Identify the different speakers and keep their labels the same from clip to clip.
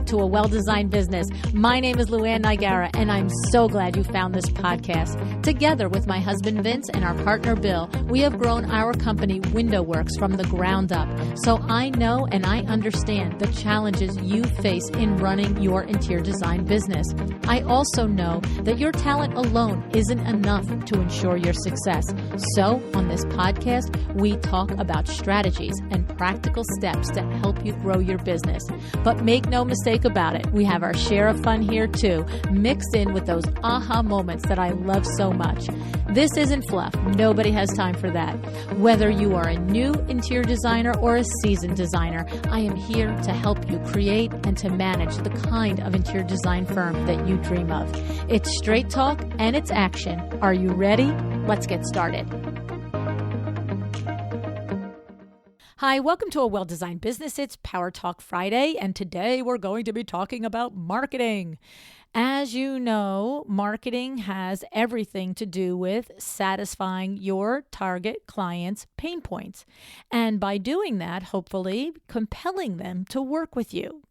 Speaker 1: back to A Well-Designed Business. My name is Luann Nigara, and I'm so glad you found this podcast. Together with my husband Vince and our partner Bill, we have grown our company WindowWorks from the ground up. So I know and I understand the challenges you face in running your interior design business. I also know that your talent alone isn't enough to ensure your success. So on this podcast, we talk about strategies and practical steps to help you grow your business. But make no mistake about it, we have our share of fun here too, mixed in with those aha moments that I love so much. This isn't fluff. Nobody has time for that. Whether you are a new interior designer or a seasoned designer, I am here to help you create and to manage the kind of interior design firm that you dream of. It's straight talk and it's action. Are you ready? Let's get started. Hi, welcome to A Well-Designed Business. It's Power Talk Friday, and today we're going to be talking about marketing. As you know, marketing has everything to do with satisfying your target clients' pain points. And by doing that, hopefully compelling them to work with you.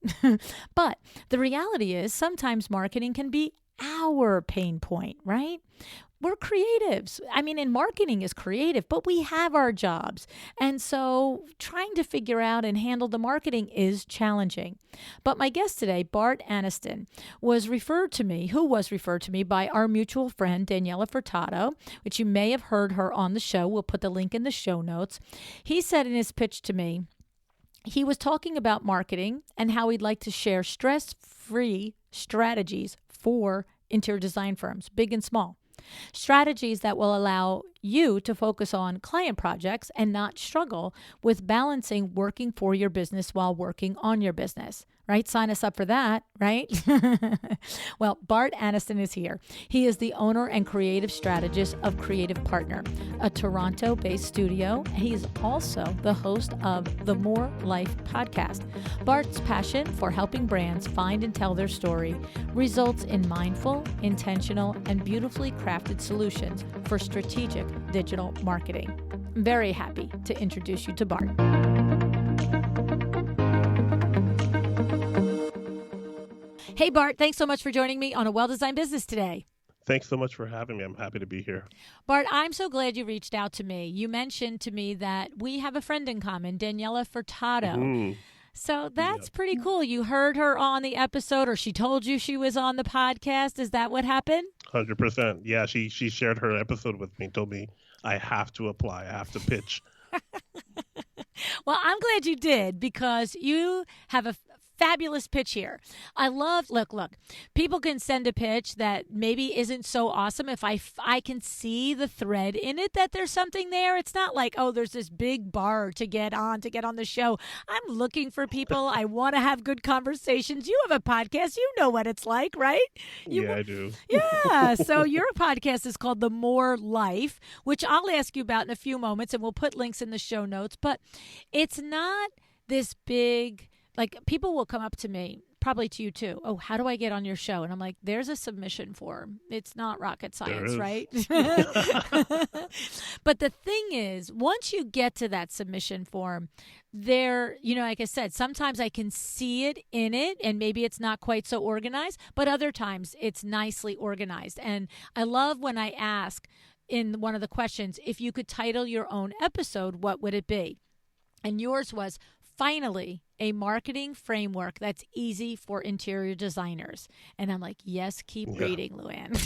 Speaker 1: But the reality is sometimes marketing can be our pain point, right? We're creatives. I mean, and marketing is creative, but we have our jobs. And so trying to figure out and handle the marketing is challenging. But my guest today, Bart Anestin, who was referred to me by our mutual friend, Daniela Furtado, which you may have heard her on the show. We'll put the link in the show notes. He said in his pitch to me, he was talking about marketing and how he'd like to share stress-free strategies for interior design firms, big and small. Strategies that will allow you to focus on client projects and not struggle with balancing working for your business while working on your business, right? Sign us up for that, right? Well, Bart Anestin is here. He is the owner and creative strategist of Creative Partner, a Toronto-based studio. He's also the host of the More Life podcast. Bart's passion for helping brands find and tell their story results in mindful, intentional, and beautifully crafted solutions for strategic digital marketing. I'm very happy to introduce you to Bart. Hey, Bart, thanks so much for joining me on A Well-Designed Business today.
Speaker 2: Thanks so much for having me. I'm happy to be here.
Speaker 1: Bart, I'm so glad you reached out to me. You mentioned to me that we have a friend in common, Daniela Furtado.
Speaker 2: Mm-hmm.
Speaker 1: So that's pretty cool. You heard her on the episode, or she told you she was on the podcast. Is that what happened?
Speaker 2: 100%. Yeah, she shared her episode with me, told me I have to apply. I have to pitch.
Speaker 1: Well, I'm glad you did, because you have a fabulous pitch here. I love, look, people can send a pitch that maybe isn't so awesome. If I can see the thread in it, that there's something there. It's not like, oh, there's this big bar to get on the show. I'm looking for people. I want to have good conversations. You have a podcast. You know what it's like, right?
Speaker 2: Yeah, I do.
Speaker 1: Yeah. So your podcast is called The More Life, which I'll ask you about in a few moments, and we'll put links in the show notes. But it's not this big. Like, people will come up to me, probably to you too. Oh, how do I get on your show? And I'm like, there's a submission form. It's not rocket science, right? But the thing is, once you get to that submission form, there, like I said, sometimes I can see it in it, and maybe it's not quite so organized, but other times it's nicely organized. And I love when I ask in one of the questions, if you could title your own episode, what would it be? And yours was, finally, a marketing framework that's easy for interior designers. And I'm like, yes, keep reading, Luann.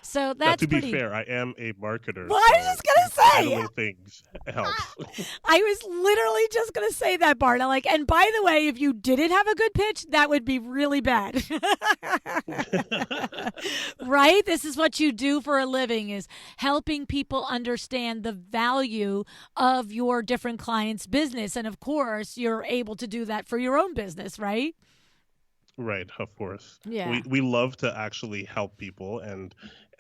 Speaker 1: So that's
Speaker 2: now, to be fair, I am a marketer.
Speaker 1: Well, I was just going to say.
Speaker 2: Handling things helps.
Speaker 1: I was literally just going to say that, Bart. I'm like, and by the way, if you didn't have a good pitch, that would be really bad. Right? This is what you do for a living, is helping people understand the value of your different clients' business. And of course, you're able to do that for your own business, right?
Speaker 2: Right, of course.
Speaker 1: Yeah.
Speaker 2: We love to actually help people, and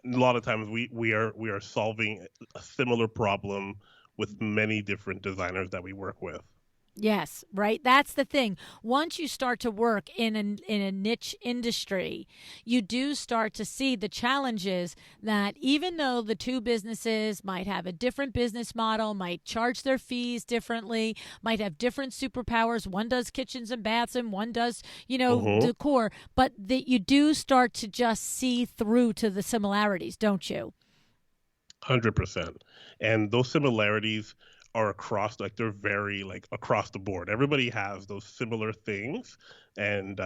Speaker 2: a lot of times we are solving a similar problem with many different designers that we work with.
Speaker 1: Yes, right. That's the thing. Once you start to work in a niche industry, you do start to see the challenges that even though the two businesses might have a different business model, might charge their fees differently, might have different superpowers. One does kitchens and baths and one does,
Speaker 2: Mm-hmm.
Speaker 1: decor, but that you do start to just see through to the similarities, don't you?
Speaker 2: 100%. And those similarities are across, like, they're very, like, across the board. Everybody has those similar things. And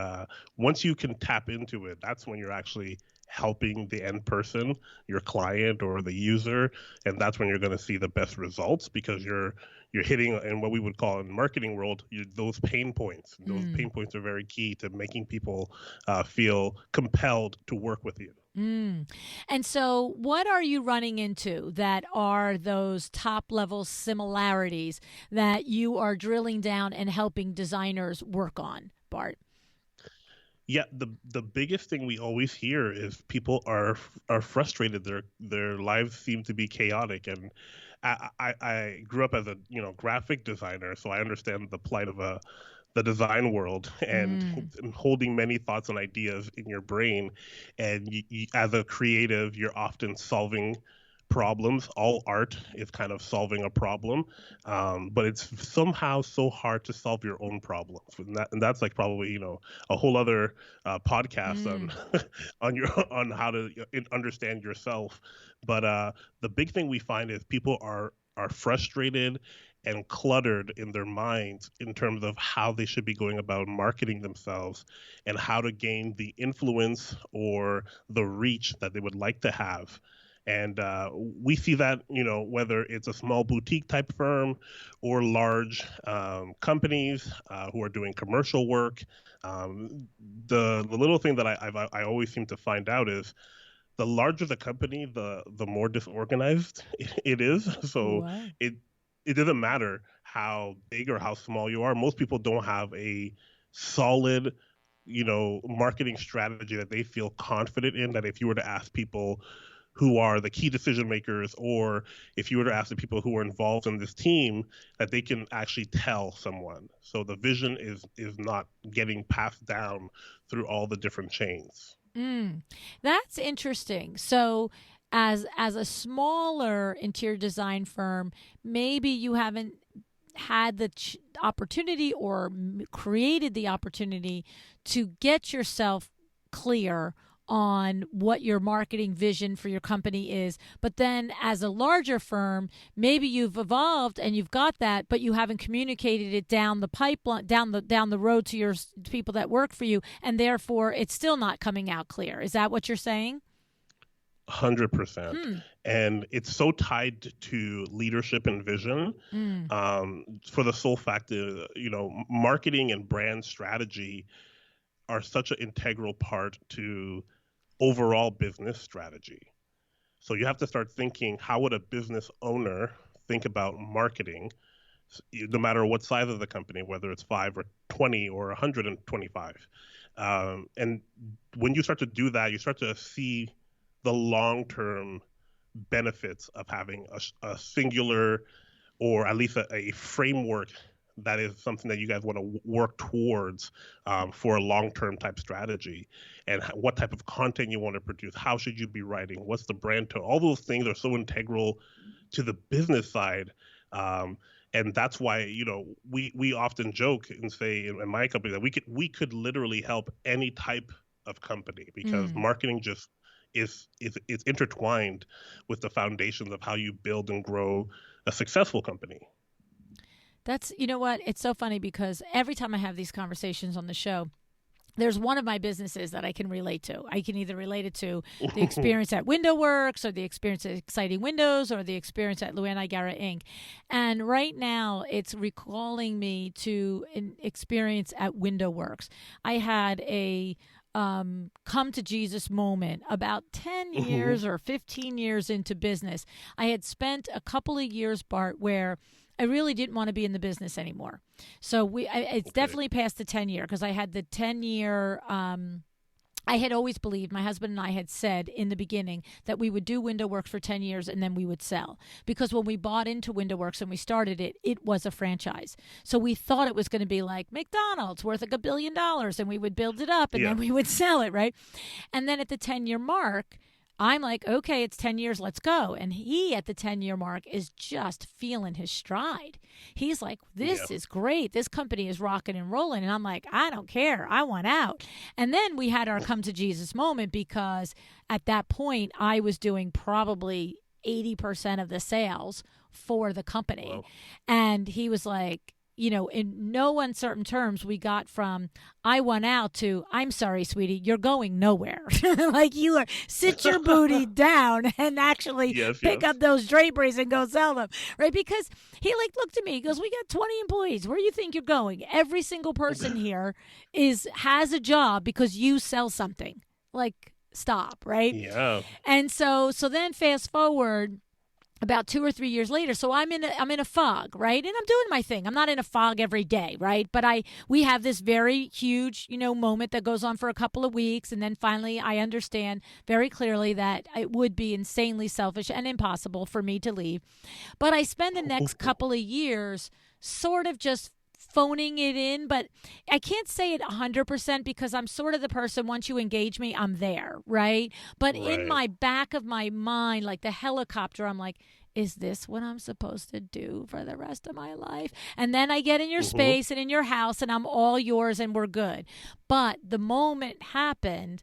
Speaker 2: once you can tap into it, that's when you're actually helping the end person, your client or the user. And that's when you're going to see the best results because you're hitting in what we would call in marketing world those pain points. Those
Speaker 1: Mm.
Speaker 2: pain points are very key to making people feel compelled to work with you.
Speaker 1: Mm. And so, what are you running into that are those top level similarities that you are drilling down and helping designers work on, Bart?
Speaker 2: Yeah, the biggest thing we always hear is people are frustrated. Their lives seem to be chaotic, and I grew up as a graphic designer, so I understand the plight of the design world and
Speaker 1: Mm.
Speaker 2: holding many thoughts and ideas in your brain, and as a creative, you're often solving problems. All art is kind of solving a problem, but it's somehow so hard to solve your own problems, and that's like probably a whole other podcast on
Speaker 1: Mm.
Speaker 2: on how to understand yourself. But the big thing we find is people are frustrated and cluttered in their minds in terms of how they should be going about marketing themselves and how to gain the influence or the reach that they would like to have. And we see that, whether it's a small boutique type firm or large companies who are doing commercial work. The little thing that I always seem to find out is the larger the company, the more disorganized it is. So
Speaker 1: Wow.
Speaker 2: it it doesn't matter how big or how small you are. Most people don't have a solid, marketing strategy that they feel confident in. That if you were to ask people who are the key decision makers, or if you were to ask the people who are involved in this team, that they can actually tell someone. So the vision is not getting passed down through all the different chains.
Speaker 1: Mm. That's interesting. So, as a smaller interior design firm, maybe you haven't had the opportunity or created the opportunity to get yourself clear on what your marketing vision for your company is. But then as a larger firm, maybe you've evolved and you've got that, but you haven't communicated it down the pipeline, down the road to your people that work for you, and therefore it's still not coming out clear. Is that what you're saying?
Speaker 2: 100%.
Speaker 1: Hmm.
Speaker 2: And it's so tied to leadership and vision,
Speaker 1: Mm.
Speaker 2: for the sole fact that, marketing and brand strategy are such an integral part to overall business strategy. So you have to start thinking, how would a business owner think about marketing, no matter what size of the company, whether it's 5 or 20 or 125. And when you start to do that, you start to see the long term benefits of having a singular, or at least a framework that is something that you guys want to work towards, for a long-term type strategy, and what type of content you want to produce. How should you be writing? What's the brand tone? All those things are so integral to the business side. Um, and that's why we often joke and say in my company that we could literally help any type of company because
Speaker 1: Mm.
Speaker 2: marketing just is intertwined with the foundations of how you build and grow a successful company.
Speaker 1: That's, you know what? It's so funny because every time I have these conversations on the show, there's one of my businesses that I can relate to. I can either relate it to the experience at Window Works or the experience at Exciting Windows or the experience at Luann Igara Inc. And right now, it's recalling me to an experience at Window Works. I had a come to Jesus moment about 10
Speaker 2: Hmm.
Speaker 1: years or 15 years into business. I had spent a couple of years, Bart, where I really didn't want to be in the business anymore. So it's
Speaker 2: Okay.
Speaker 1: definitely past the 10 year because I had the 10-year I had always believed, my husband and I had said in the beginning that we would do window works for 10 years and then we would sell. Because when we bought into window works and we started it, it was a franchise. So we thought it was going to be like McDonald's worth like $1 billion, and we would build it up and
Speaker 2: Yeah.
Speaker 1: then we would sell it, right? And then at the 10-year mark, I'm like, okay, it's 10 years, let's go. And he, at the 10-year mark, is just feeling his stride. He's like, this
Speaker 2: Yeah.
Speaker 1: is great. This company is rocking and rolling. And I'm like, I don't care. I want out. And then we had our come to Jesus moment, because at that point, I was doing probably 80% of the sales for the company.
Speaker 2: Wow.
Speaker 1: And he was like, in no uncertain terms, we got from I want out to I'm sorry, sweetie, you're going nowhere. Like, you are, sit your booty down and actually
Speaker 2: Yes,
Speaker 1: pick
Speaker 2: yes.
Speaker 1: up those draperies and go sell them, right? Because he like looked at me, he goes, we got 20 employees. Where do you think you're going? Every single person here has a job because you sell something. Like, stop, right?
Speaker 2: Yeah.
Speaker 1: And so then fast forward about 2 or 3 years later, so I'm in a fog, right? And I'm doing my thing. I'm not in a fog every day, right? But we have this very huge, moment that goes on for a couple of weeks, and then finally I understand very clearly that it would be insanely selfish and impossible for me to leave. But I spend the next couple of years sort of just phoning it in, but I can't say it 100% because I'm sort of the person, once you engage me, I'm there, right? But in
Speaker 2: Right.
Speaker 1: my back of my mind, like the helicopter, I'm like, is this what I'm supposed to do for the rest of my life? And then I get in your
Speaker 2: Mm-hmm.
Speaker 1: space and in your house and I'm all yours and we're good. But the moment happened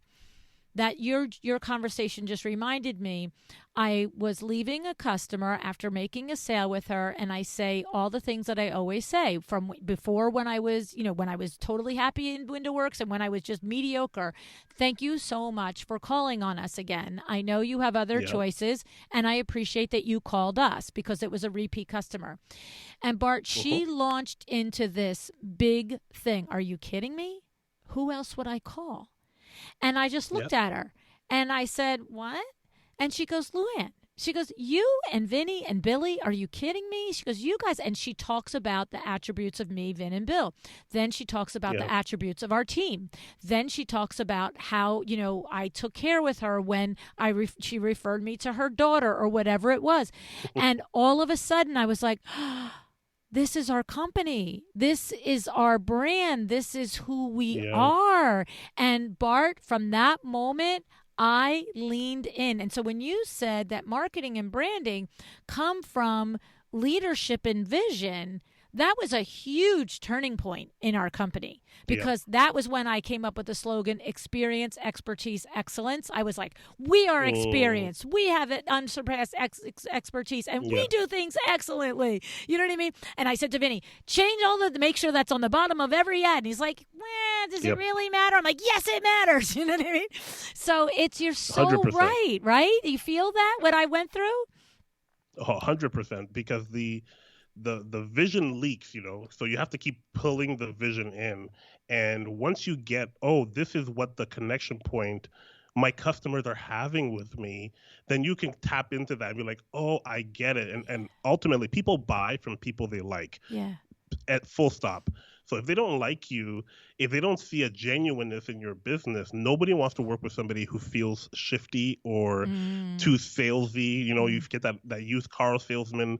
Speaker 1: that your conversation just reminded me, I was leaving a customer after making a sale with her, and I say all the things that I always say from before, when I was totally happy in Window Works and when I was just mediocre. Thank you so much for calling on us again. I know you have other
Speaker 2: Yeah.
Speaker 1: choices, and I appreciate that you called us because it was a repeat customer. And Bart, she
Speaker 2: Mm-hmm.
Speaker 1: launched into this big thing. Are you kidding me? Who else would I call? And I just
Speaker 2: Yeah.
Speaker 1: looked at her and I said, what? And she goes, Luann. She goes, you and Vinny and Billy, are you kidding me? She goes, you guys. And she talks about the attributes of me, Vin, and Bill. Then she talks about
Speaker 2: Yeah.
Speaker 1: the attributes of our team. Then she talks about how, I took care with her when she referred me to her daughter or whatever it was. And all of a sudden I was like, this is our company. This is our brand. This is who we
Speaker 2: Yeah.
Speaker 1: are. And Bart, from that moment, I leaned in. And so when you said that marketing and branding come from leadership and vision, that was a huge turning point in our company, because that was when I came up with the slogan, experience, expertise, excellence. I was like, we are experienced. We have it unsurpassed expertise, and we
Speaker 2: Yeah.
Speaker 1: do things excellently. You know what I mean? And I said to Vinny, change make sure that's on the bottom of every ad. And he's like, does it
Speaker 2: Yep.
Speaker 1: really matter? I'm like, yes, it matters. You know what I mean? So you're so
Speaker 2: 100%.
Speaker 1: right? You feel that, what I went through?
Speaker 2: 100%, because the vision leaks, so you have to keep pulling the vision in. And once you get, oh, this is what the connection point my customers are having with me, then you can tap into that and be like, oh, I get it. And ultimately, people buy from people they like,
Speaker 1: Yeah.
Speaker 2: at full stop. So if they don't like you, if they don't see a genuineness in your business, nobody wants to work with somebody who feels shifty or too salesy. You get that used car salesman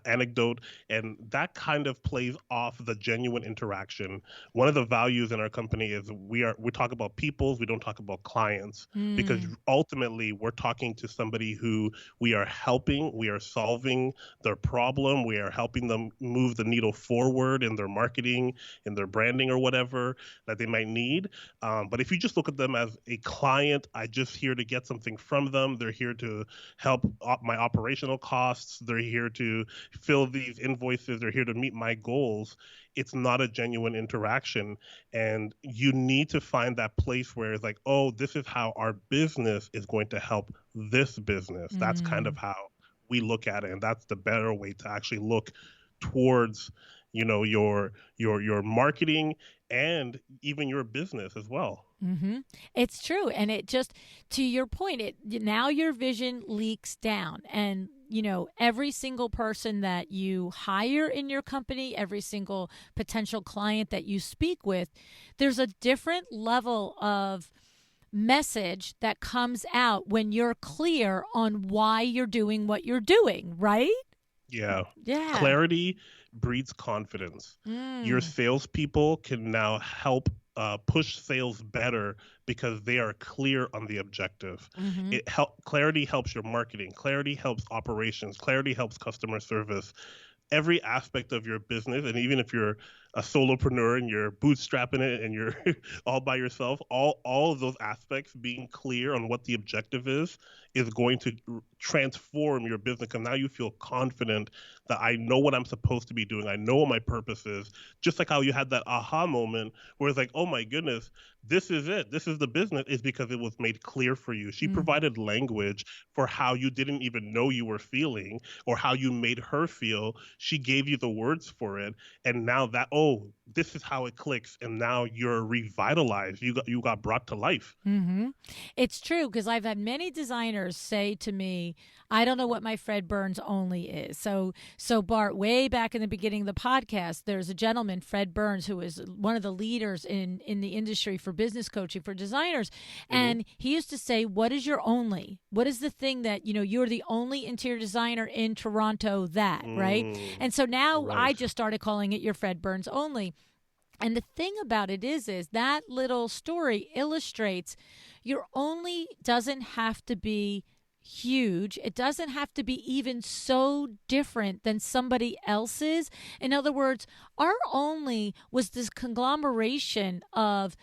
Speaker 2: anecdote, and that kind of plays off the genuine interaction. One of the values in our company is we talk about peoples, we don't talk about clients, because ultimately we're talking to somebody who we are helping, we are solving their problem, we are helping them move the needle forward in their marketing, in their branding, or whatever that they might need. But if you just look at them as a client, I'm just here to get something from them. They're here to help my operational costs. They're here to fill these invoices. They're here to meet my goals. It's not a genuine interaction. And you need to find that place where it's like, oh, this is how our business is going to help this business. That's kind of how we look at it. And that's the better way to actually look towards your marketing and even your business as well.
Speaker 1: It's true. And it just, to your point, now your vision leaks down. And, every single person that you hire in your company, every single potential client that you speak with, there's a different level of message that comes out when you're clear on why you're doing what you're doing, right?
Speaker 2: Yeah.
Speaker 1: Yeah.
Speaker 2: Clarity breeds confidence. Your
Speaker 1: Mm.
Speaker 2: salespeople can now help push sales better because they are clear on the objective.
Speaker 1: Mm-hmm.
Speaker 2: Clarity helps your marketing. Clarity helps operations. Clarity helps customer service. Every aspect of your business, and even if you're a solopreneur and you're bootstrapping it and you're all by yourself, all of those aspects, being clear on what the objective is going to transform your business. Because now you feel confident that I know what I'm supposed to be doing. I know what my purpose is. Just like how you had that aha moment where it's like, oh my goodness, this is it. This is the business, is because it was made clear for you. She
Speaker 1: Mm.
Speaker 2: provided language for how you didn't even know you were feeling or how you made her feel. She gave you the words for it. And now that, oh, this is how it clicks. And now you're revitalized. You got brought to life.
Speaker 1: Mm-hmm. It's true, because I've had many designers say to me, I don't know what my Fred Burns only is. So Bart, way back in the beginning of the podcast, there's a gentleman, Fred Burns, who is one of the leaders in the industry for business coaching for designers. And he used to say, what is your only? What is the thing that, you're the only interior designer in Toronto that, right? And so now I
Speaker 2: Right.
Speaker 1: just started calling it your Fred Burns only. And the thing about it is that little story illustrates your only doesn't have to be huge. It doesn't have to be even so different than somebody else's. In other words, our only was this conglomeration of,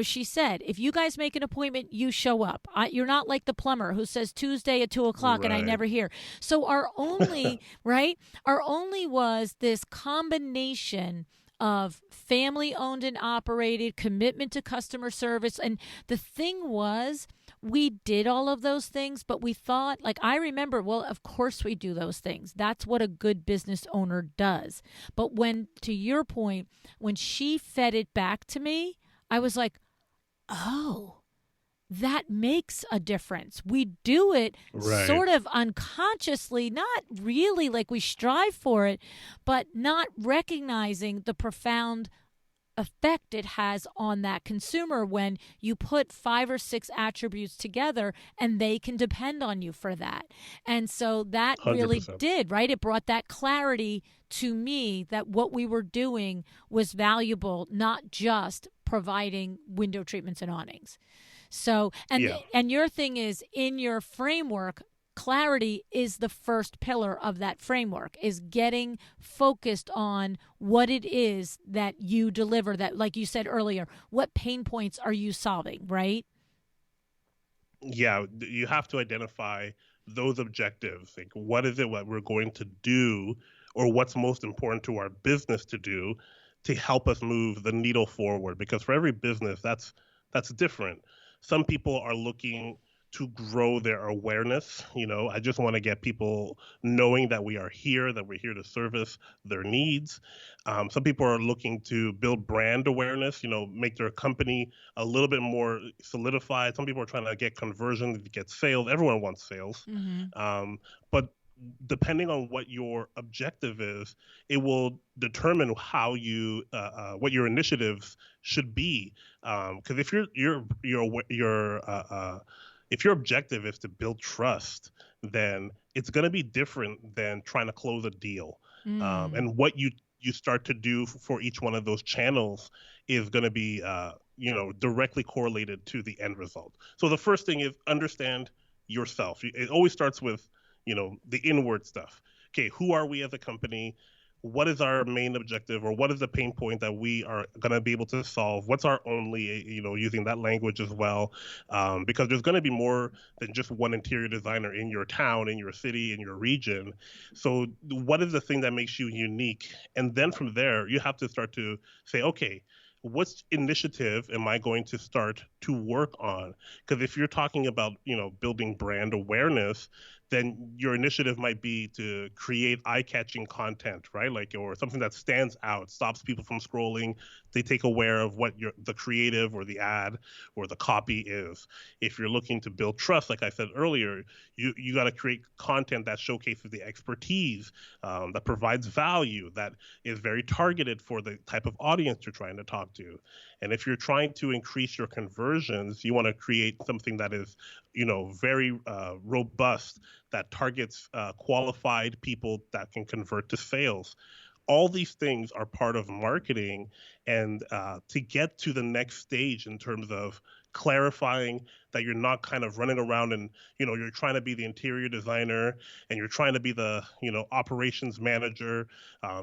Speaker 1: she said, if you guys make an appointment, you show up. You're not like the plumber who says Tuesday at 2:00 and I
Speaker 2: Right.
Speaker 1: never hear. So our only, right? Our only was this combination of family owned and operated, commitment to customer service. And the thing was, we did all of those things, but we thought, like, I remember, well, of course we do those things. That's what a good business owner does. But when, to your point, when she fed it back to me, I was like, oh, that makes a difference. We do it
Speaker 2: Right.
Speaker 1: sort of unconsciously, not really like we strive for it, but not recognizing the profound effect it has on that consumer when you put 5 or 6 attributes together and they can depend on you for that. And so that really
Speaker 2: 100%.
Speaker 1: did, right? It brought that clarity to me that what we were doing was valuable, not just providing window treatments and awnings. So,
Speaker 2: Yeah.
Speaker 1: and your thing is, in your framework, clarity is the first pillar of that framework, is getting focused on what it is that you deliver, that, like you said earlier, what pain points are you solving, right?
Speaker 2: Yeah. You have to identify those objectives. Like, what is it what we're going to do, or what's most important to our business to do to help us move the needle forward? Because for every business, that's different. Some people are looking to grow their awareness. I just want to get people knowing that we are here, that we're here to service their needs. Some people are looking to build brand awareness, make their company a little bit more solidified. Some people are trying to get conversions, get sales. Everyone wants sales.
Speaker 1: Mm-hmm.
Speaker 2: But depending on what your objective is, it will determine how you what your initiatives should be. Because if if your objective is to build trust, then it's going to be different than trying to close a deal.
Speaker 1: Mm.
Speaker 2: And what you start to do for each one of those channels is going to be directly correlated to the end result. So the first thing is understand yourself. It always starts with the inward stuff. Okay, who are we as a company? What is our main objective, or what is the pain point that we are going to be able to solve? What's our only, using that language as well, because there's going to be more than just one interior designer in your town, in your city, in your region. So what is the thing that makes you unique? And then from there, you have to start to say, okay, what initiative am I going to start to work on? Because if you're talking about, building brand awareness, then your initiative might be to create eye-catching content, right? Like, or something that stands out, stops people from scrolling. They take aware of what the creative or the ad or the copy is. If you're looking to build trust, like I said earlier, you got to create content that showcases the expertise, that provides value, that is very targeted for the type of audience you're trying to talk to. And if you're trying to increase your conversions, you want to create something that is, very robust, that targets qualified people that can convert to sales. All these things are part of marketing, and to get to the next stage in terms of clarifying that you're not kind of running around and you're trying to be the interior designer and you're trying to be the operations manager,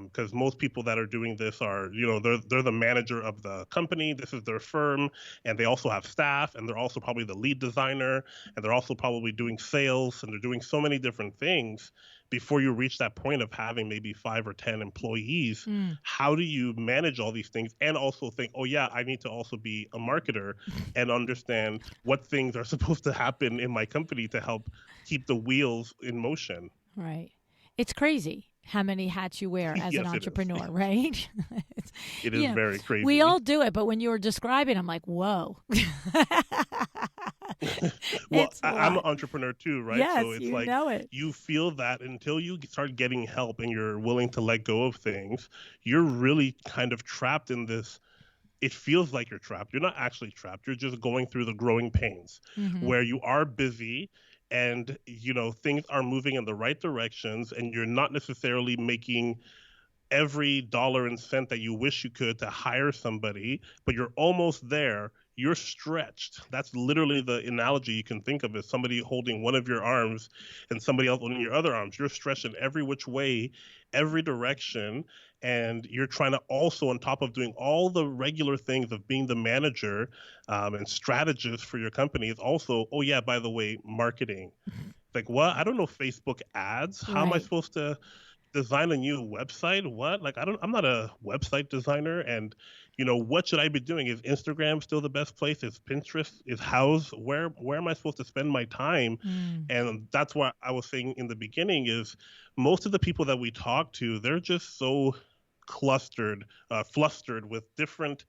Speaker 2: because most people that are doing this are they're the manager of the company. This is their firm, and they also have staff, and they're also probably the lead designer, and they're also probably doing sales, and they're doing so many different things before you reach that point of having maybe 5 or 10 employees. How do you manage all these things and also think, oh yeah, I need to also be a marketer and understand what things are supposed to happen in my company to help keep the wheels in motion?
Speaker 1: Right. It's crazy how many hats you wear as an
Speaker 2: Yes, it is.
Speaker 1: entrepreneur, right?
Speaker 2: It is very crazy.
Speaker 1: We all do it, but when you were describing, I'm like, whoa.
Speaker 2: Well, I'm an entrepreneur too, right?
Speaker 1: Yes,
Speaker 2: So it's
Speaker 1: you
Speaker 2: like
Speaker 1: know it.
Speaker 2: you feel that until you start getting help and you're willing to let go of things, you're really kind of trapped in this. It feels like you're trapped. You're not actually trapped. You're just going through the growing pains where you are busy and things are moving in the right directions, and you're not necessarily making every dollar and cent that you wish you could to hire somebody, but you're almost there. You're stretched. That's literally the analogy you can think of, as somebody holding one of your arms and somebody else holding your other arms. You're stretched in every which way, every direction, and you're trying to also, on top of doing all the regular things of being the manager and strategist for your company, is also, oh yeah, by the way, marketing. Like, what? I don't know Facebook ads. How am I
Speaker 1: Right.
Speaker 2: supposed to design a new website? What? Like, I'm not a website designer. And what should I be doing? Is Instagram still the best place? Is Pinterest? Is House? Where am I supposed to spend my time? And that's what I was saying in the beginning, is most of the people that we talk to, they're just so flustered with different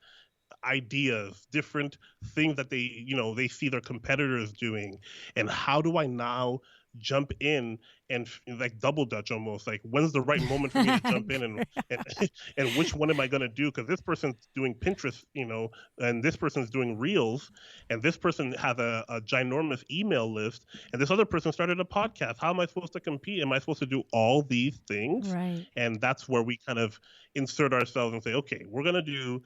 Speaker 2: ideas, different things that they see their competitors doing. And how do I now jump in and like double dutch almost? Like, when's the right moment for me to jump in, and and which one am I going to do? Because this person's doing Pinterest, and this person's doing Reels, and this person has a ginormous email list, and this other person started a podcast. How am I supposed to compete? Am I supposed to do all these things?
Speaker 1: Right.
Speaker 2: And that's where we kind of insert ourselves and say, okay, we're going to do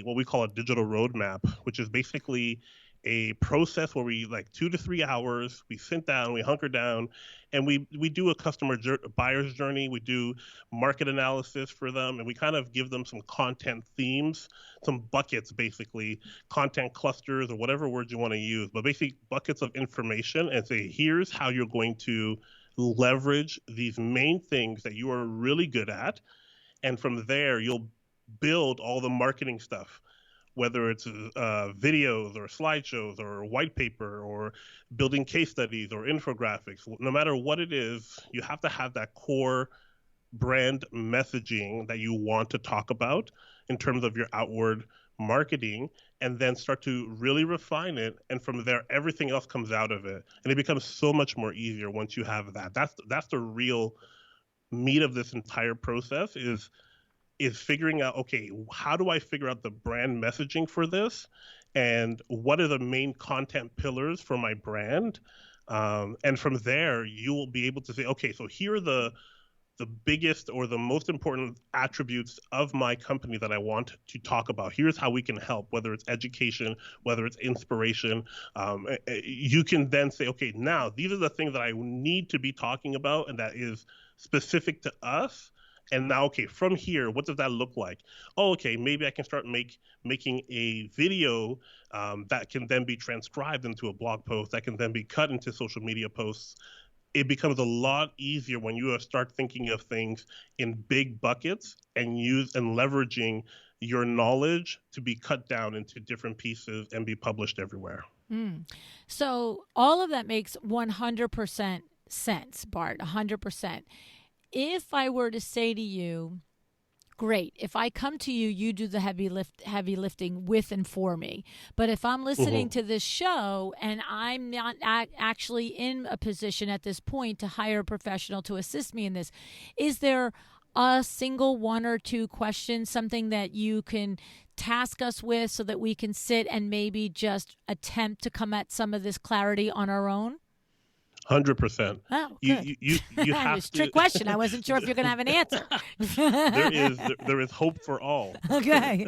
Speaker 2: what we call a digital roadmap, which is basically a process where we, like, 2 to 3 hours, we sit down, we hunker down, and we do a buyer's journey. We do market analysis for them, and we kind of give them some content themes, some buckets, basically content clusters or whatever words you want to use, but basically buckets of information, and say, here's how you're going to leverage these main things that you are really good at. And from there, you'll build all the marketing stuff, whether it's videos or slideshows or white paper or building case studies or infographics. No matter what it is, you have to have that core brand messaging that you want to talk about in terms of your outward marketing, and then start to really refine it. And from there, everything else comes out of it. And it becomes so much more easier once you have that. That's the real meat of this entire process, is figuring out, okay, how do I figure out the brand messaging for this? And what are the main content pillars for my brand? And from there, you will be able to say, okay, so here are the biggest or the most important attributes of my company that I want to talk about. Here's how we can help, whether it's education, whether it's inspiration. You can then say, okay, now these are the things that I need to be talking about, and that is specific to us. And now, okay, from here, what does that look like? Oh, okay, maybe I can start making a video that can then be transcribed into a blog post, that can then be cut into social media posts. It becomes a lot easier when you start thinking of things in big buckets and leveraging your knowledge to be cut down into different pieces and be published everywhere.
Speaker 1: So all of that makes 100% sense, Bart, 100%. If I were to say to you, great, if I come to you, you do the heavy lifting with and for me. But if I'm listening to this show and I'm not actually in a position at this point to hire a professional to assist me in this, is there a single one or two questions, something that you can task us with so that we can sit and maybe just attempt to come at some of this clarity on our own?
Speaker 2: 100%.
Speaker 1: Oh,
Speaker 2: You
Speaker 1: good.
Speaker 2: you you, you
Speaker 1: It
Speaker 2: have
Speaker 1: was a
Speaker 2: to.
Speaker 1: trick question. I wasn't sure if you're going to have an answer.
Speaker 2: There is hope for all.
Speaker 1: Okay.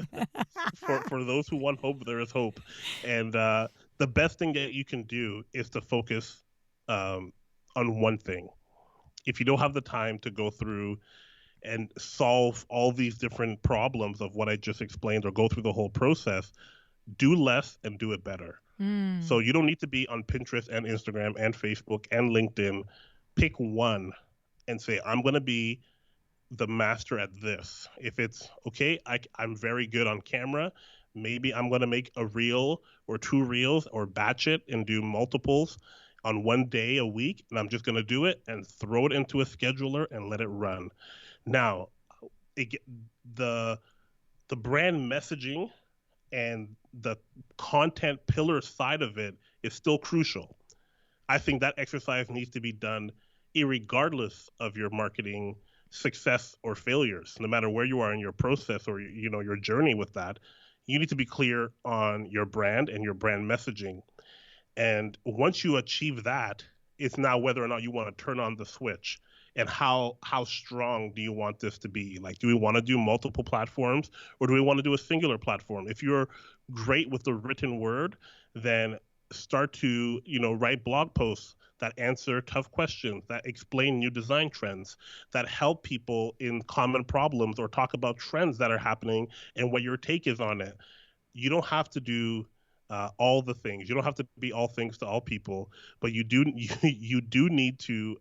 Speaker 2: For those who want hope, there is hope, and the best thing that you can do is to focus um, on one thing. If you don't have the time to go through and solve all these different problems of what I just explained, or go through the whole process, do less and do it better. So
Speaker 1: Mm,
Speaker 2: you don't need to be on Pinterest and Instagram and Facebook and LinkedIn. Pick one and say, I'm going to be the master at this. If it's okay, I'm very good on camera. Maybe I'm going to make a reel or two reels or batch it and do multiples on one day a week. And I'm just going to do it and throw it into a scheduler and let it run. Now, it, the the brand messaging and the content pillar side of it is still crucial. I think that exercise needs to be done irregardless of your marketing success or failures. No matter where you are in your process or your journey with that, you need to be clear on your brand and your brand messaging. And once you achieve that, it's now whether or not you want to turn on the switch, and how strong do you want this to be? Like, do we want to do multiple platforms, or do we want to do a singular platform? If you're great with the written word, then start to write blog posts that answer tough questions, that explain new design trends, that help people in common problems, or talk about trends that are happening and what your take is on it. You don't have to do all the things. You don't have to be all things to all people, but you do need to,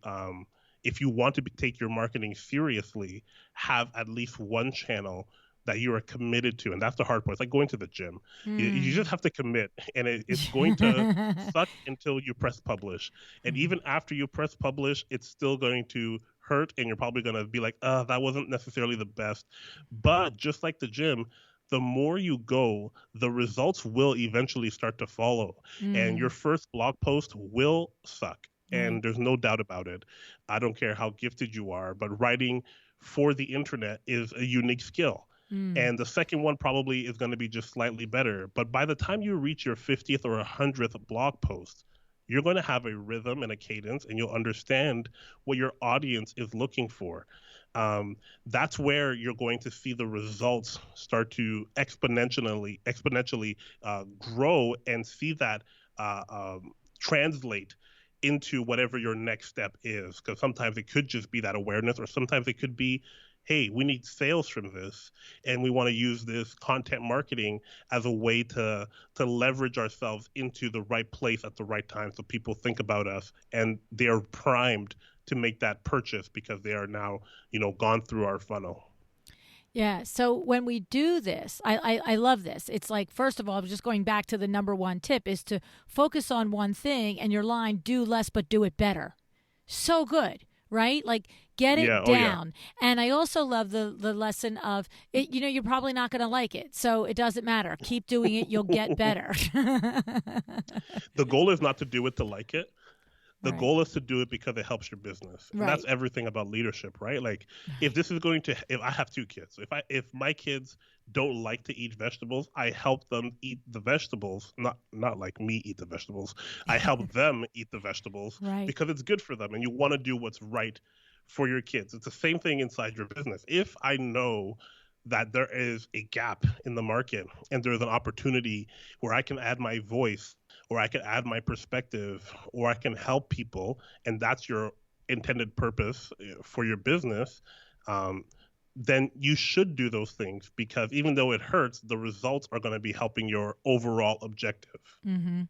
Speaker 2: if you want to take your marketing seriously, have at least one channel that you are committed to. And that's the hard part. It's like going to the gym. You just
Speaker 1: mm.
Speaker 2: have to commit, and it's going to suck until you press publish. And even after you press publish, it's still going to hurt, and you're probably going to be like, that wasn't necessarily the best. But just like the gym, the more you go, the results will eventually start to follow. And your
Speaker 1: Mm,
Speaker 2: first blog post will suck.
Speaker 1: right.
Speaker 2: And there's no doubt about it. I don't care how gifted you are, but writing for the internet is a unique skill.
Speaker 1: Mm,
Speaker 2: And the second one probably is going to be just slightly better. But by the time you reach your 50th or 100th blog post, you're going to have a rhythm and a cadence, and you'll understand what your audience is looking for. Um, that's where you're going to see the results start to exponentially grow, and see that translate into whatever your next step is. Because sometimes it could just be that awareness, or sometimes it could be, hey, we need sales from this, and we want to use this content marketing as a way to leverage ourselves into the right place at the right time, so people think about us and they are primed to make that purchase because they are now gone through our funnel.
Speaker 1: yeah. So when we do this, I love this. It's like, first of all, just going back to the number one tip is to focus on one thing, and your line, do less, but do it better. So good, right? Like, get
Speaker 2: Yeah.
Speaker 1: it
Speaker 2: Oh yeah.
Speaker 1: down. And I also love the lesson of it, you're probably not going to like it. So it doesn't matter. Keep doing it. You'll get better.
Speaker 2: The goal is not to do it to like it. The
Speaker 1: Right.
Speaker 2: goal is to do it because it helps your business. And that's
Speaker 1: Right.
Speaker 2: everything about leadership, right? Like, if
Speaker 1: Right.
Speaker 2: this is going to if I have two kids, if my kids don't like to eat vegetables, I help them eat the vegetables, not like me eat the vegetables. I help them eat the vegetables
Speaker 1: Right.
Speaker 2: because it's good for them, and you want to do what's right for your kids. It's the same thing inside your business. If I know that there is a gap in the market, and there's an opportunity where I can add my voice, or I can add my perspective, or I can help people, and that's your intended purpose for your business, um, then you should do those things, because even though it hurts, the results are going to be helping your overall objective.
Speaker 1: Mm-hmm.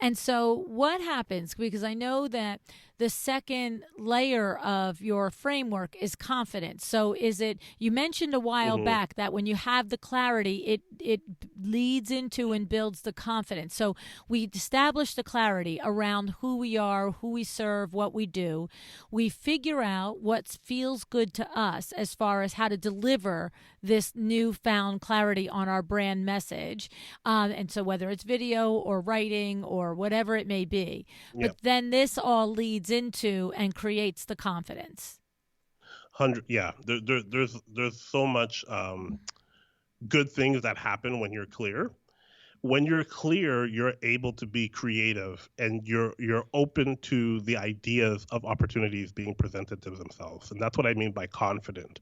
Speaker 1: And so, what happens? Because I know that the second layer of your framework is confidence. So, is it, you mentioned a while
Speaker 2: Hmm.
Speaker 1: back that when you have the clarity, it leads into and builds the confidence. So, we establish the clarity around who we are, who we serve, what we do. We figure out what feels good to us as far as how to deliver this newfound clarity on our brand message. And so, whether it's video or writing or whatever it may be,
Speaker 2: Yeah,
Speaker 1: but then this all leads into and creates the confidence.
Speaker 2: Yeah, there's so much good things that happen when you're clear. When you're clear, you're able to be creative, and you're open to the ideas of opportunities being presented to themselves. And that's what I mean by confident.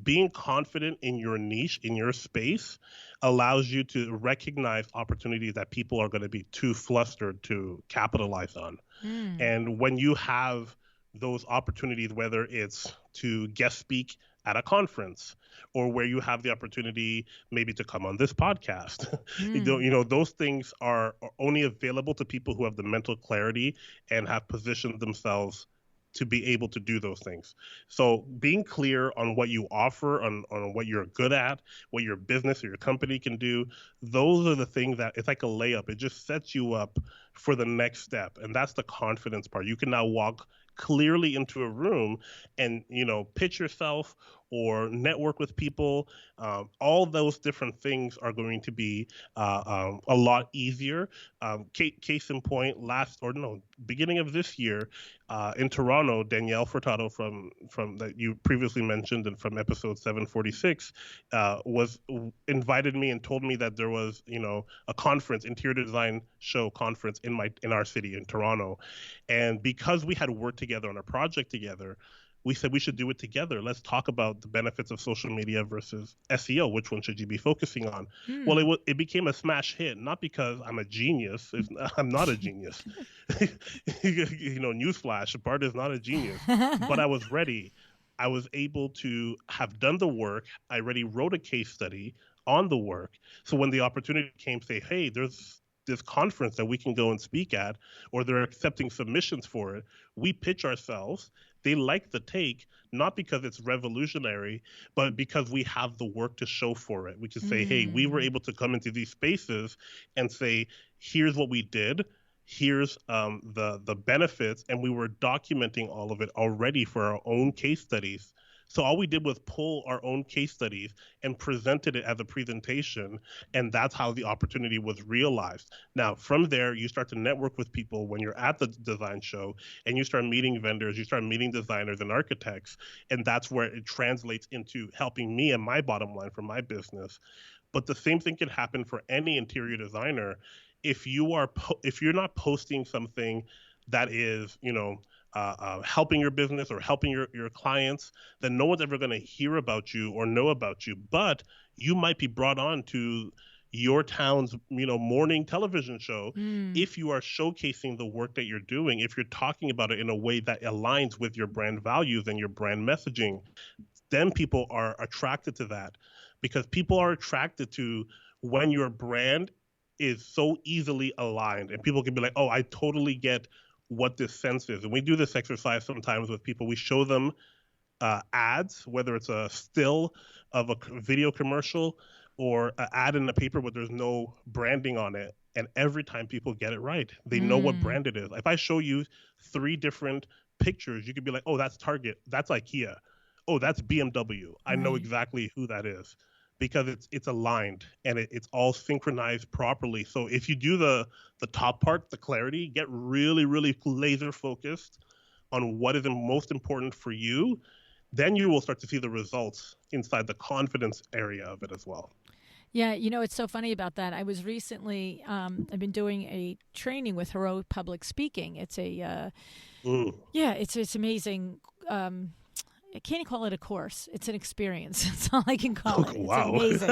Speaker 2: Being confident in your niche, in your space, allows you to recognize opportunities that people are going to be too flustered to capitalize on.
Speaker 1: Mm.
Speaker 2: And when you have those opportunities, whether it's to guest speak at a conference, or where you have the opportunity maybe to come on this podcast,
Speaker 1: Mm.
Speaker 2: those things are only available to people who have the mental clarity and have positioned themselves to be able to do those things. So being clear on what you offer, on what you're good at, what your business or your company can do, those are the things that it's like a layup. It just sets you up for the next step. And that's the confidence part. You can now walk clearly into a room and, pitch yourself or network with people. All those different things are going to be a lot easier. Case in point, beginning of this year, in Toronto, Danielle Furtado from that you previously mentioned and from episode 746 was invited me and told me that there was a conference, interior design show conference in our city in Toronto, and because we had worked together on a project together, we said we should do it together. Let's talk about the benefits of social media versus SEO. Which one should you be focusing on? Well,
Speaker 1: Mm.
Speaker 2: it became a smash hit, not because I'm a genius. I'm not a genius. Newsflash, Bart is not a genius. But I was ready. I was able to have done the work. I already wrote a case study on the work. So when the opportunity came, say, hey, there's this conference that we can go and speak at, or they're accepting submissions for it, we pitch ourselves. They like the take, not because it's revolutionary, but because we have the work to show for it. We can say, hey, we were
Speaker 1: Mm.
Speaker 2: able to come into these spaces and say, here's what we did. Here's the benefits, and we were documenting all of it already for our own case studies. So all we did was pull our own case studies and presented it as a presentation, and that's how the opportunity was realized. Now, from there, you start to network with people when you're at the design show, and you start meeting vendors, you start meeting designers and architects, and that's where it translates into helping me and my bottom line for my business. But the same thing can happen for any interior designer. If you're not posting something that is helping your business or helping your clients, then no one's ever going to hear about you or know about you. But you might be brought on to your town's morning television show
Speaker 1: Mm.
Speaker 2: if you are showcasing the work that you're doing, if you're talking about it in a way that aligns with your brand values and your brand messaging. Then people are attracted to that, because people are attracted to when your brand is so easily aligned, and people can be like, oh, I totally get what this sense is. And we do this exercise sometimes with people. We show them ads, whether it's a still of a video commercial or an ad in the paper, but there's no branding on it. And every time people get it right, they know what
Speaker 1: Mm.
Speaker 2: brand it is. If I show you 3 different pictures, you could be like, oh, that's Target, that's IKEA, oh, that's BMW. I know
Speaker 1: Right.
Speaker 2: exactly who that is, because it's aligned and it's all synchronized properly. So if you do the top part, the clarity, get really, really laser focused on what is the most important for you, then you will start to see the results inside the confidence area of it as well.
Speaker 1: Yeah, it's so funny about that. I was recently, I've been doing a training with Heroic Public Speaking. It's
Speaker 2: Mm.
Speaker 1: yeah, it's amazing. I can't call it a course. It's an experience. That's all I can call it.
Speaker 2: Okay,
Speaker 1: It's
Speaker 2: wow.
Speaker 1: amazing.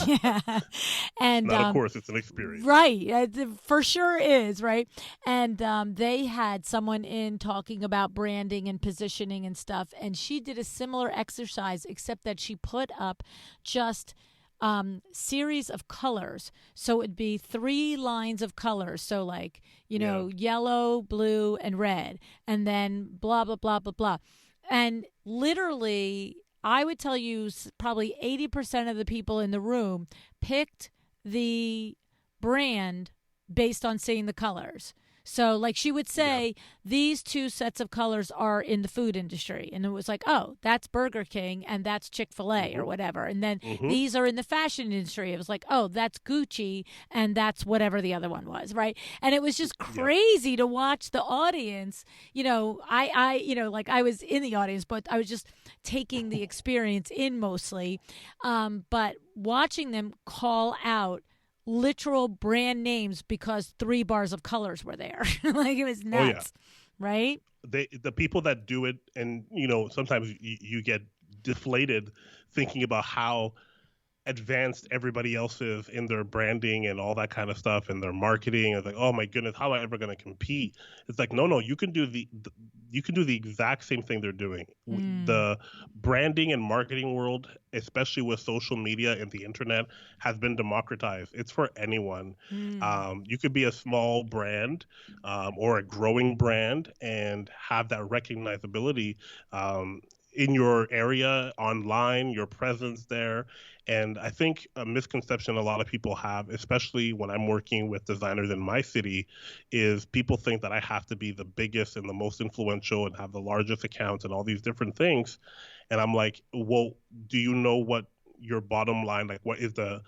Speaker 1: Yeah.
Speaker 2: It's
Speaker 1: And
Speaker 2: not a course, it's an experience.
Speaker 1: right, for sure is, right? And they had someone in talking about branding and positioning and stuff, and she did a similar exercise, except that she put up just series of colors. So it'd be 3 lines of colors. So like,
Speaker 2: Yeah.
Speaker 1: yellow, blue, and red, and then blah blah blah blah blah. And literally, I would tell you probably 80% of the people in the room picked the brand based on seeing the colors. So, like, she would
Speaker 2: Yeah.
Speaker 1: say, these two sets of colors are in the food industry. And it was like, oh, that's Burger King and that's Chick-fil-A or
Speaker 2: Hmm.
Speaker 1: whatever. And then
Speaker 2: Hmm.
Speaker 1: these are in the fashion industry. It was like, oh, that's Gucci and that's whatever the other one was, right? And it was just
Speaker 2: Yeah.
Speaker 1: crazy to watch the audience. Like I was in the audience, but I was just taking the experience in mostly. But watching them call out literal brand names because 3 bars of colors were there. Like it was
Speaker 2: Oh yeah.
Speaker 1: nuts, right?
Speaker 2: The people that do it, and sometimes you get deflated thinking about how advanced everybody else is in their branding and all that kind of stuff and their marketing. It's like, oh my goodness, how am I ever going to compete? It's like, no, you can do the exact same thing they're doing.
Speaker 1: Mm,
Speaker 2: The branding and marketing world, especially with social media and the internet, has been democratized. It's for anyone.
Speaker 1: mm.
Speaker 2: You could be a small brand, or a growing brand and have that recognizability, in your area, online, your presence there. And I think a misconception a lot of people have, especially when I'm working with designers in my city, is people think that I have to be the biggest and the most influential and have the largest accounts and all these different things. And I'm like, well, do you know what your bottom line, like what is the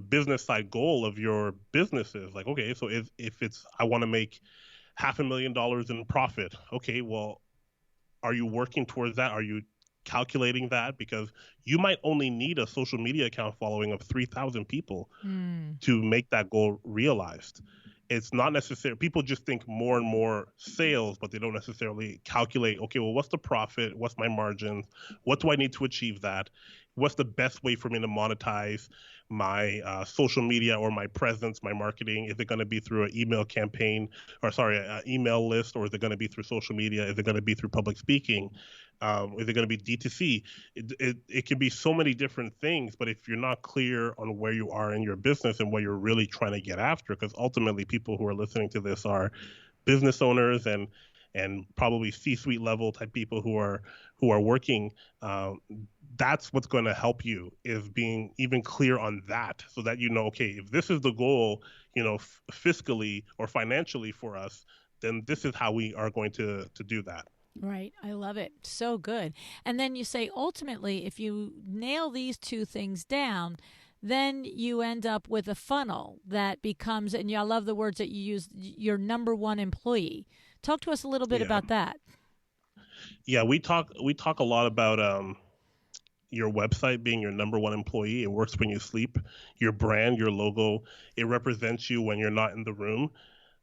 Speaker 2: business side goal of your business is? Like, okay, so if it's, I want to make $500,000 in profit. Okay, well, are you working towards that? Are you calculating that? Because you might only need a social media account following of 3,000 people
Speaker 1: Mm.
Speaker 2: to make that goal realized. It's not necessary. People just think more and more sales, but they don't necessarily calculate, okay, well, what's the profit? What's my margins? What do I need to achieve that? What's the best way for me to monetize my social media or my presence, my marketing? Is it going to be through an email campaign, or sorry, an email list, or is it going to be through social media? Is it going to be through public speaking? Is it going to be D2C? It can be so many different things, but if you're not clear on where you are in your business and what you're really trying to get after, because ultimately people who are listening to this are business owners and probably C-suite level type people who are working. That's what's going to help you, is being even clear on that, so that okay, if this is the goal, fiscally or financially for us, then this is how we are going to do that.
Speaker 1: Right. I love it. So good. And then you say ultimately, if you nail these two things down, then you end up with a funnel that becomes, and I love the words that you use, your number one employee. Talk to us a little bit
Speaker 2: Yeah.
Speaker 1: about that.
Speaker 2: Yeah, we talk a lot about your website being your number one employee. It works when you sleep. Your brand, your logo, it represents you when you're not in the room.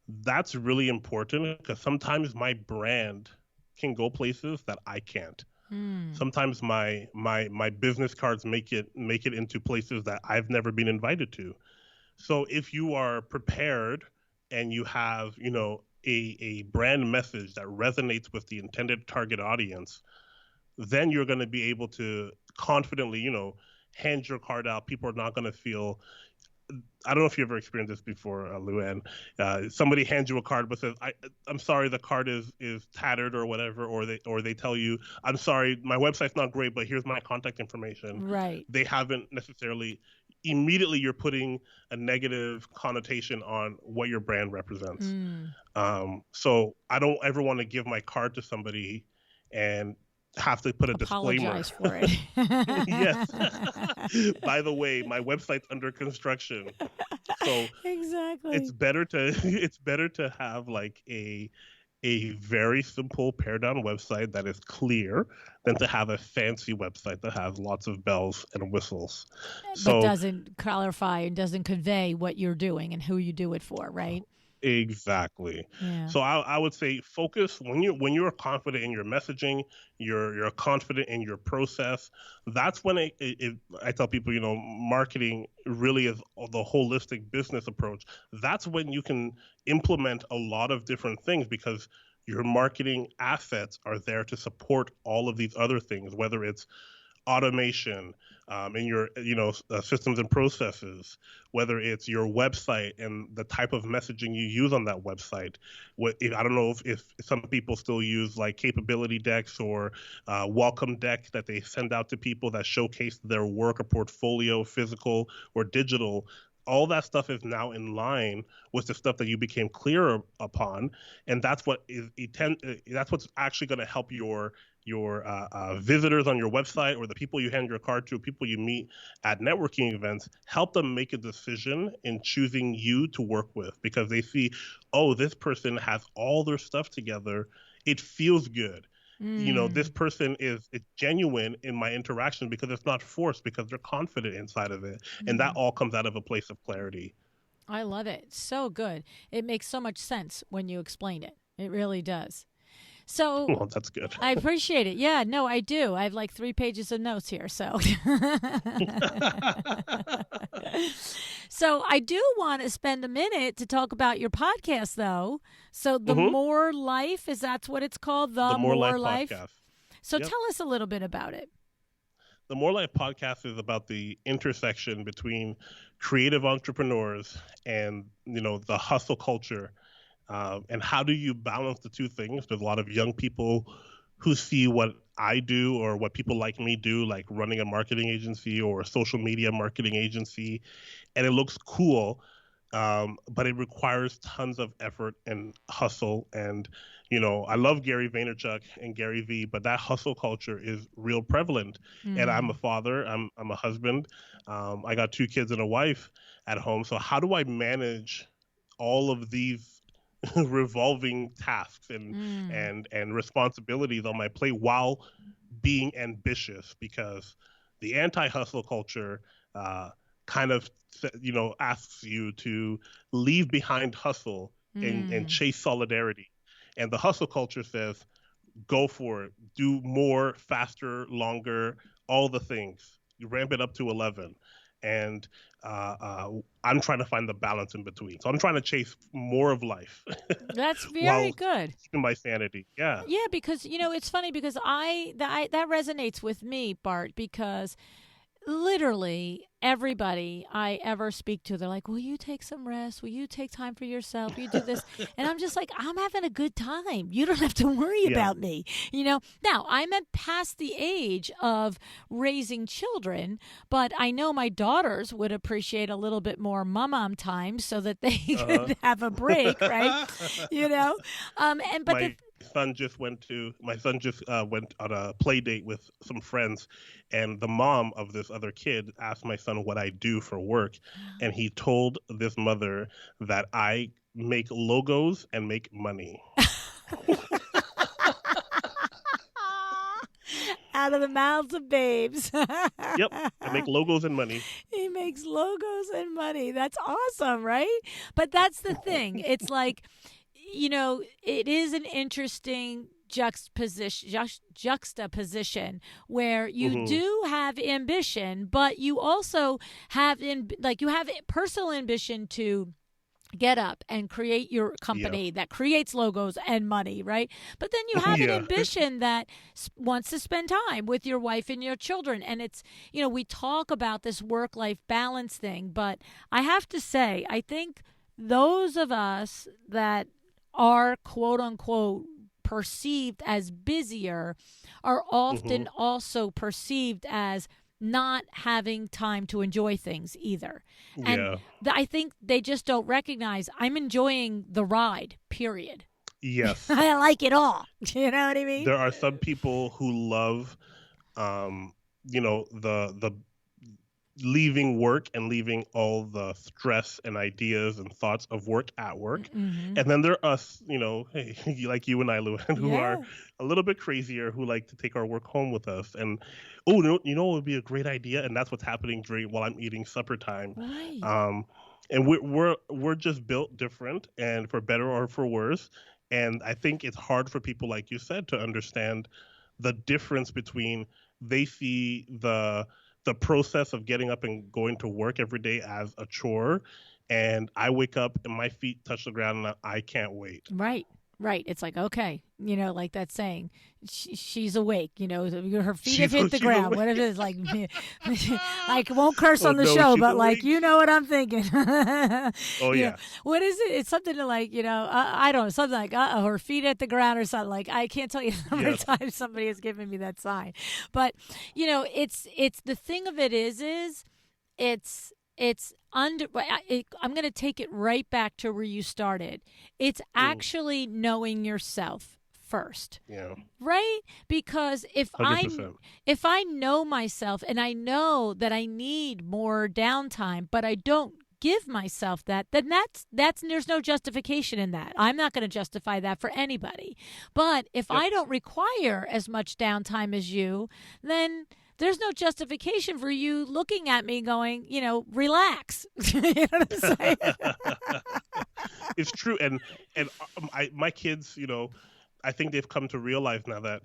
Speaker 2: That's really important, because sometimes my brand can go places that I can't.
Speaker 1: Mm.
Speaker 2: Sometimes my business cards make it into places that I've never been invited to. So if you are prepared and you have, a brand message that resonates with the intended target audience, then you're going to be able to confidently, hand your card out. People are not going to feel, I don't know if you ever experienced this before, Luann. Somebody hands you a card but says, I'm sorry, the card is tattered or whatever, or they tell you, I'm sorry, my website's not great, but here's my contact information.
Speaker 1: Right.
Speaker 2: They haven't necessarily, immediately you're putting a negative connotation on what your brand represents.
Speaker 1: Mm.
Speaker 2: So I don't ever want to give my card to somebody and have to put a disclaimer.
Speaker 1: Apologize for it.
Speaker 2: Yes. By the way, my website's under construction. So it's
Speaker 1: Exactly.
Speaker 2: better to it's better to have like a very simple pared down website that is clear than to have a fancy website that has lots of bells and whistles.
Speaker 1: But
Speaker 2: So
Speaker 1: doesn't clarify and doesn't convey what you're doing and who you do it for, right?
Speaker 2: exactly.
Speaker 1: Yeah.
Speaker 2: So I would say focus when you're confident in your messaging, you're confident in your process. That's when I tell people, marketing really is the holistic business approach. That's when you can implement a lot of different things, because your marketing assets are there to support all of these other things, whether it's automation, in your systems and processes, whether it's your website and the type of messaging you use on that website. I don't know if some people still use like capability decks or welcome decks that they send out to people that showcase their work or portfolio, physical or digital. all that stuff is now in line with the stuff that you became clear upon, and that's that's what's actually going to help your visitors on your website, or the people you hand your card to, people you meet at networking events, help them make a decision in choosing you to work with, because they see, oh, this person has all their stuff together. It feels good. This person is genuine in my interaction because it's not forced, because they're confident inside of it. And that all comes out of a place of clarity.
Speaker 1: I love it. So good. It makes so much sense when you explain it. It really does. So
Speaker 2: Well, that's good.
Speaker 1: I appreciate it. Yeah, no, I do. I have like 3 pages of notes here. So, so I do want to spend a minute to talk about your podcast, though. So the More Life, that's what it's called? The
Speaker 2: More Life podcast.
Speaker 1: So tell us a little bit about it.
Speaker 2: The More Life podcast is about the intersection between creative entrepreneurs and, the hustle culture. And how do you balance the two things? There's a lot of young people who see what I do, or what people like me do, like running a marketing agency or a social media marketing agency, and it looks cool, but it requires tons of effort and hustle. And, I love Gary Vaynerchuk and Gary Vee, but that hustle culture is real prevalent. And I'm a father, I'm a husband, I got 2 kids and a wife at home. So how do I manage all of these revolving tasks and responsibilities on my plate while being ambitious? Because the anti-hustle culture kind of asks you to leave behind hustle and chase solidarity, and the hustle culture says go for it, do more, faster, longer, all the things, you ramp it up to 11. And I'm trying to find the balance in between. So I'm trying to chase more of life.
Speaker 1: That's very good.
Speaker 2: Keeping my sanity. Yeah.
Speaker 1: Yeah, because it's funny, because that resonates with me, Bart, because literally everybody I ever speak to, they're like, will you take some rest? Will you take time for yourself? Will you do this? And I'm just like, I'm having a good time. You don't have to worry about me. Now I'm past the age of raising children, but I know my daughters would appreciate a little bit more mom time so that they could have a break, right?
Speaker 2: My son just went on a play date with some friends, and the mom of this other kid asked my son what I do for work, and he told this mother that I make logos and make money.
Speaker 1: Out of the mouths of babes.
Speaker 2: Yep, I make logos and money.
Speaker 1: He makes logos and money. That's awesome, right? But that's the thing. It's like, it is an interesting juxtaposition where you do have ambition, but you also have you have personal ambition to get up and create your company that creates logos and money, right? But then you have an ambition that wants to spend time with your wife and your children. And it's, we talk about this work-life balance thing, but I have to say, I think those of us that are quote unquote perceived as busier are often also perceived as not having time to enjoy things either. And I think they just don't recognize I'm enjoying the ride, period.
Speaker 2: Yes.
Speaker 1: I like it all. You know what I mean?
Speaker 2: There are some people who love, the leaving work and leaving all the stress and ideas and thoughts of work at work. And then there are us, like you and I, Luann, who are a little bit crazier, who like to take our work home with us. And, what would be a great idea? And that's what's happening while I'm eating supper time.
Speaker 1: Right.
Speaker 2: And we're just built different, and for better or for worse. And I think it's hard for people, like you said, to understand the difference between they see the process of getting up and going to work every day as a chore, and I wake up and my feet touch the ground and I can't wait.
Speaker 1: Right. It's like, okay, like that saying, she's awake, her feet have hit the ground. Awake. What it is, like, like won't curse on the show, but awake. Like, you know what I'm thinking. What is it? It's something to like, I don't know, something like, her feet hit the ground or something. Like, I can't tell you how many times somebody has given me that sign. But, it's the thing of it is it's I'm going to take it right back to where you started. It's actually knowing yourself first.
Speaker 2: Yeah.
Speaker 1: Right? Because
Speaker 2: 100%.
Speaker 1: if I know myself and I know that I need more downtime, but I don't give myself that, then that's there's no justification in that. I'm not going to justify that for anybody. But if I don't require as much downtime as you, then there's no justification for you looking at me going, relax. You know what I'm saying?
Speaker 2: It's true. And my kids, I think they've come to realize now that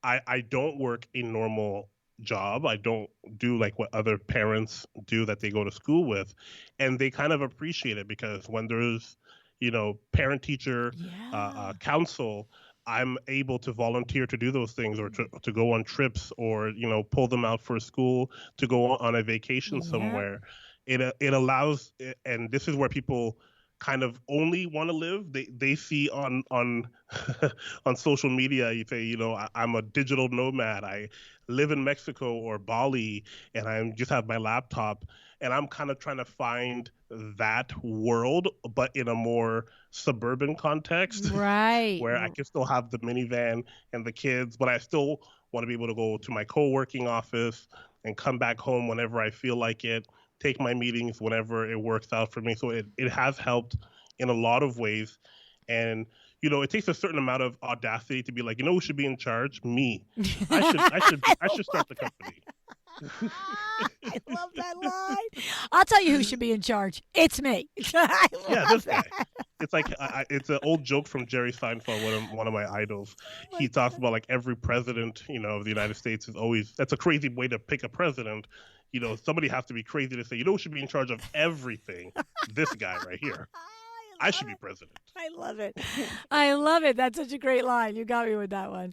Speaker 2: I don't work a normal job. I don't do like what other parents do that they go to school with. And they kind of appreciate it because when there's, parent teacher council, I'm able to volunteer to do those things or to go on trips or, pull them out for school to go on a vacation somewhere. It allows, and this is where people kind of only want to live. They see on on social media, you say, I'm a digital nomad. I live in Mexico or Bali, and I just have my laptop. And I'm kind of trying to find that world, but in a more suburban context,
Speaker 1: right?
Speaker 2: Where I can still have the minivan and the kids, but I still want to be able to go to my co-working office and come back home whenever I feel like it, take my meetings whenever it works out for me. So it has helped in a lot of ways. And, it takes a certain amount of audacity to be like, who should be in charge? Me. I should start the company.
Speaker 1: I love that line. I'll tell you who should be in charge. It's me.
Speaker 2: This guy. It's like it's an old joke from Jerry Seinfeld, one of my idols. He talks about like every president, of the United States is always, that's a crazy way to pick a president. Somebody has to be crazy to say, who should be in charge of everything? This guy right here. I should be president.
Speaker 1: I love it. I love it. That's such a great line. You got me with that one.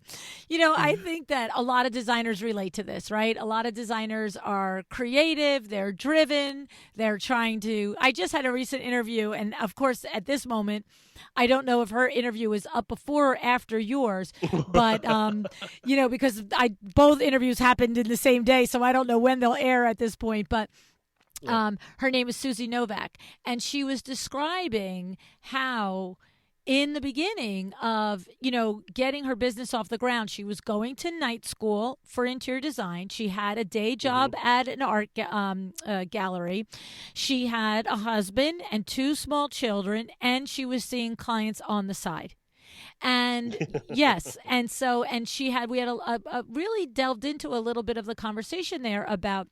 Speaker 1: I think that a lot of designers relate to this, right? A lot of designers are creative. They're driven. They're trying to. I just had a recent interview, and of course, at this moment, I don't know if her interview was up before or after yours, but because both interviews happened in the same day, so I don't know when they'll air at this point, but. Her name is Susie Novak, and she was describing how in the beginning of, getting her business off the ground, she was going to night school for interior design. She had a day job at an art gallery. She had a husband and 2 small children, and she was seeing clients on the side. And yes, and we had a really delved into a little bit of the conversation there about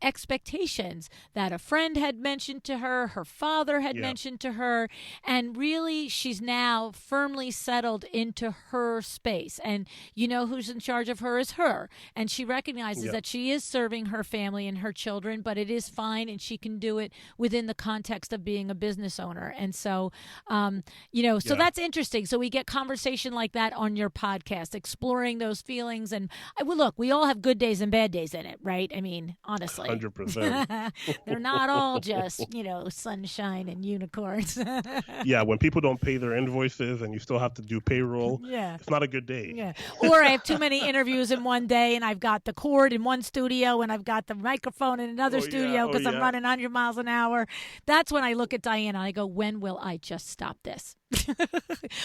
Speaker 1: expectations that a friend had mentioned to her father had mentioned to her, and really she's now firmly settled into her space. And who's in charge of her is her. And she recognizes that she is serving her family and her children, but it is fine and she can do it within the context of being a business owner. And so, so that's interesting. So we get conversation like that on your podcast, exploring those feelings. And look, we all have good days and bad days in it, right? I mean, honestly.
Speaker 2: 100%.
Speaker 1: They're not all just, sunshine and unicorns.
Speaker 2: Yeah, when people don't pay their invoices and you still have to do payroll, it's not a good day.
Speaker 1: Yeah. Or I have too many interviews in one day and I've got the cord in one studio and I've got the microphone in another studio because I'm running 100 miles an hour. That's when I look at Diana and I go, when will I just stop this?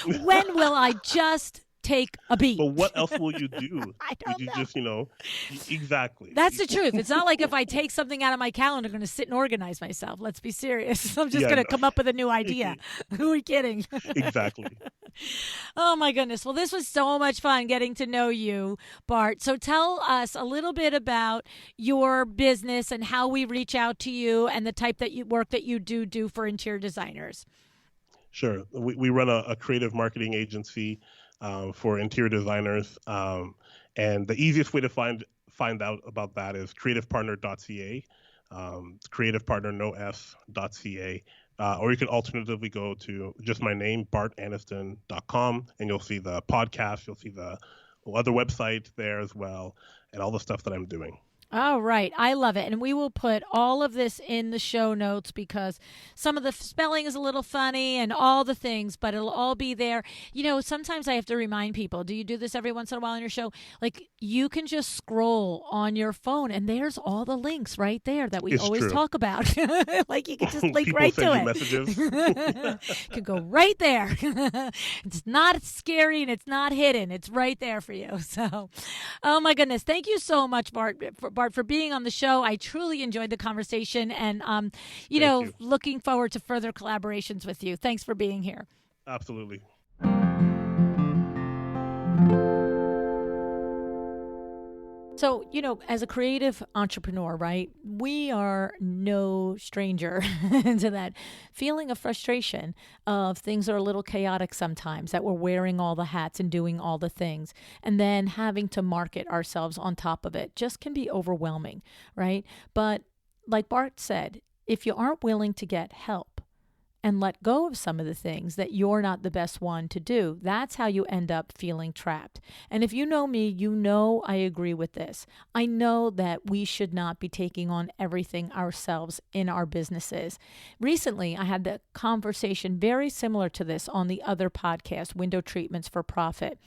Speaker 1: When will I just take a beat?
Speaker 2: But what else will you do?
Speaker 1: I don't know.
Speaker 2: Just, exactly.
Speaker 1: That's the truth. It's not like if I take something out of my calendar, I'm going to sit and organize myself. Let's be serious. I'm just going to come up with a new idea. Who are we kidding?
Speaker 2: Exactly.
Speaker 1: Oh, my goodness. Well, this was so much fun getting to know you, Bart. So tell us a little bit about your business and how we reach out to you and the type that work that you do for interior designers.
Speaker 2: Sure. We run a creative marketing agency for interior designers. And the easiest way to find out about that is creativepartner.ca, creativepartner.ca, or you can alternatively go to just my name, bartanestin.com, and you'll see the podcast, you'll see the other website there as well, and all the stuff that I'm doing.
Speaker 1: All right. I love it. And we will put all of this in the show notes because some of the spelling is a little funny and all the things, but it'll all be there. Sometimes I have to remind people, do you do this every once in a while on your show? Like you can just scroll on your phone and there's all the links right there that we
Speaker 2: It's
Speaker 1: always
Speaker 2: true.
Speaker 1: talk about. Like you can just link
Speaker 2: People
Speaker 1: right
Speaker 2: send
Speaker 1: to
Speaker 2: you
Speaker 1: it.
Speaker 2: messages.
Speaker 1: You can go right there. It's not scary and it's not hidden. It's right there for you. So, oh my goodness. Thank you so much, Bart, for being on the show. I truly enjoyed the conversation and,
Speaker 2: Thank you.
Speaker 1: looking forward to further collaborations with you. Thanks for being here.
Speaker 2: Absolutely.
Speaker 1: So, as a creative entrepreneur, right, we are no stranger to that feeling of frustration of things are a little chaotic sometimes, that we're wearing all the hats and doing all the things, and then having to market ourselves on top of it just can be overwhelming, right? But like Bart said, if you aren't willing to get help, and let go of some of the things that you're not the best one to do, that's how you end up feeling trapped. And if you know me, you know I agree with this. I know that we should not be taking on everything ourselves in our businesses. Recently, I had the conversation very similar to this on the other podcast, Window Treatments for Profit.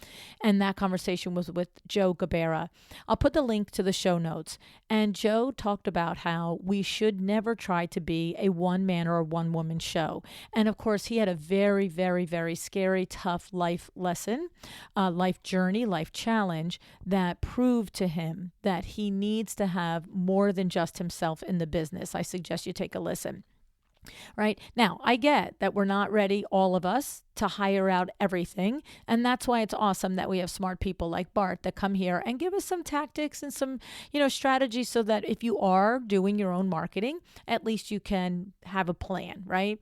Speaker 1: And that conversation was with Joe Gabera. I'll put the link to the show notes. And Joe talked about how we should never try to be a one-man or a one-woman show. And of course, he had a very, very, very scary, tough life lesson, life journey, life challenge that proved to him that he needs to have more than just himself in the business. I suggest you take a listen. Right now, I get that we're not ready, all of us, to hire out everything. And that's why it's awesome that we have smart people like Bart that come here and give us some tactics and some, strategies so that if you are doing your own marketing, at least you can have a plan, right?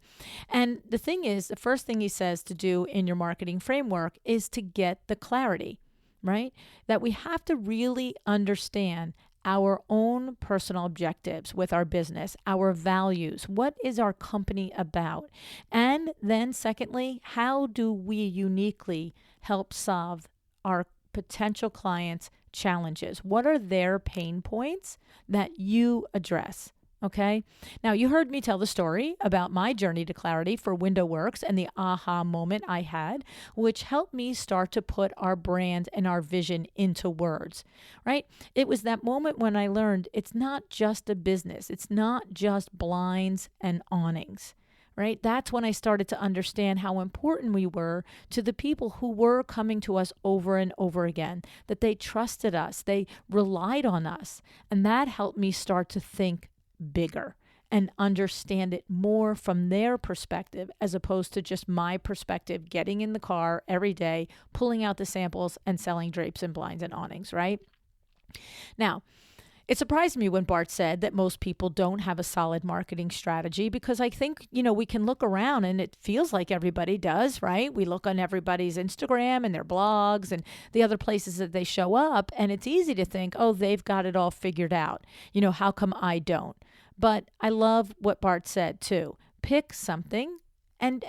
Speaker 1: And the thing is, the first thing he says to do in your marketing framework is to get the clarity, right? That we have to really understand our own personal objectives with our business, our values. What is our company about? And then secondly, how do we uniquely help solve our potential clients' challenges? What are their pain points that you address? Okay. Now, you heard me tell the story about my journey to clarity for WindowWorks and the aha moment I had, which helped me start to put our brand and our vision into words, right? It was that moment when I learned it's not just a business. It's not just blinds and awnings, right? That's when I started to understand how important we were to the people who were coming to us over and over again, that they trusted us, they relied on us. And that helped me start to think bigger and understand it more from their perspective as opposed to just my perspective, getting in the car every day, pulling out the samples and selling drapes and blinds and awnings, right? Now, it surprised me when Bart said that most people don't have a solid marketing strategy because I think, we can look around and it feels like everybody does, right? We look on everybody's Instagram and their blogs and the other places that they show up, and it's easy to think, oh, they've got it all figured out. How come I don't? But I love what Bart said too. Pick something and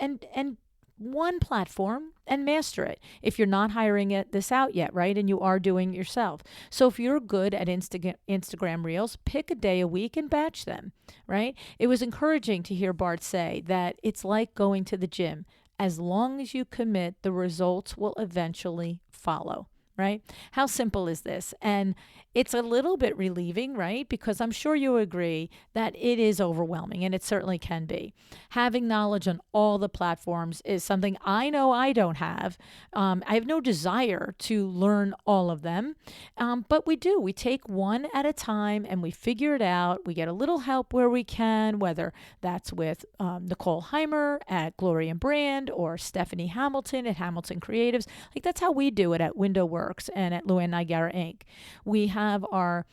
Speaker 1: one platform and master it if you're not hiring this out yet, right? And you are doing it yourself. So if you're good at Instagram Reels, pick a day a week and batch them, right? It was encouraging to hear Bart say that it's like going to the gym. As long as you commit, the results will eventually follow. Right? How simple is this? And it's a little bit relieving, right? Because I'm sure you agree that it is overwhelming, and it certainly can be. Having knowledge on all the platforms is something I know I don't have. I have no desire to learn all of them, but we do. We take one at a time and we figure it out. We get a little help where we can, whether that's with Nicole Heimer at Glory and Brand or Stephanie Hamilton at Hamilton Creatives. Like that's how we do it at WindowWorks and at Luann Nigara Inc. We have our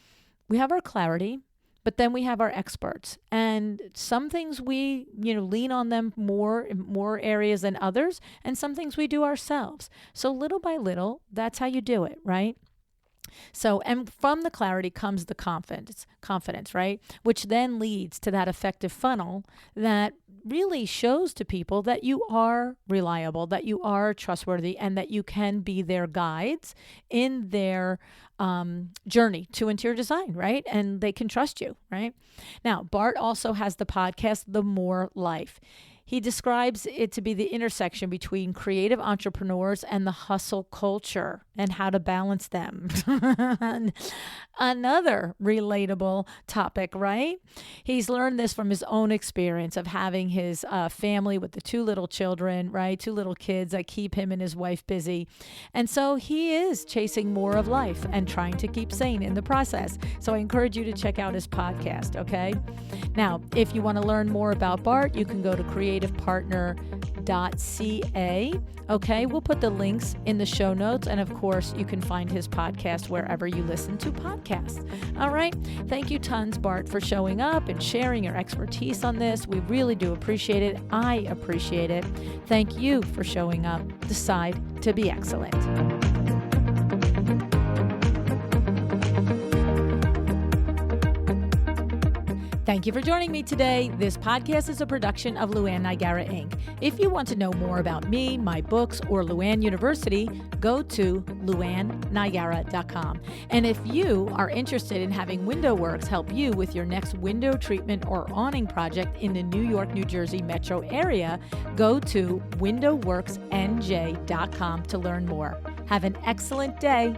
Speaker 1: clarity, but then we have our experts, and some things we lean on them more areas than others, and some things we do ourselves. So little by little, that's how you do it, right? So, and from the clarity comes the confidence, right? Which then leads to that effective funnel that really shows to people that you are reliable, that you are trustworthy, and that you can be their guides in their journey to interior design, right? And they can trust you, right? Now, Bart also has the podcast, The More Life. He describes it to be the intersection between creative entrepreneurs and the hustle culture and how to balance them. Another relatable topic, right? He's learned this from his own experience of having his family with the 2 little children, right? 2 little kids that keep him and his wife busy. And so he is chasing more of life and trying to keep sane in the process. So I encourage you to check out his podcast, okay? Now, if you want to learn more about Bart, you can go to creativepartner.ca. Okay, we'll put the links in the show notes. And of course, you can find his podcast wherever you listen to podcasts. All right. Thank you tons, Bart, for showing up and sharing your expertise on this. We really do appreciate it. I appreciate it. Thank you for showing up. Decide to be excellent. Thank you for joining me today. This podcast is a production of Luann Nigara, Inc. If you want to know more about me, my books, or Luann University, go to luannnigara.com. And if you are interested in having WindowWorks help you with your next window treatment or awning project in the New York, New Jersey metro area, go to windowworksnj.com to learn more. Have an excellent day.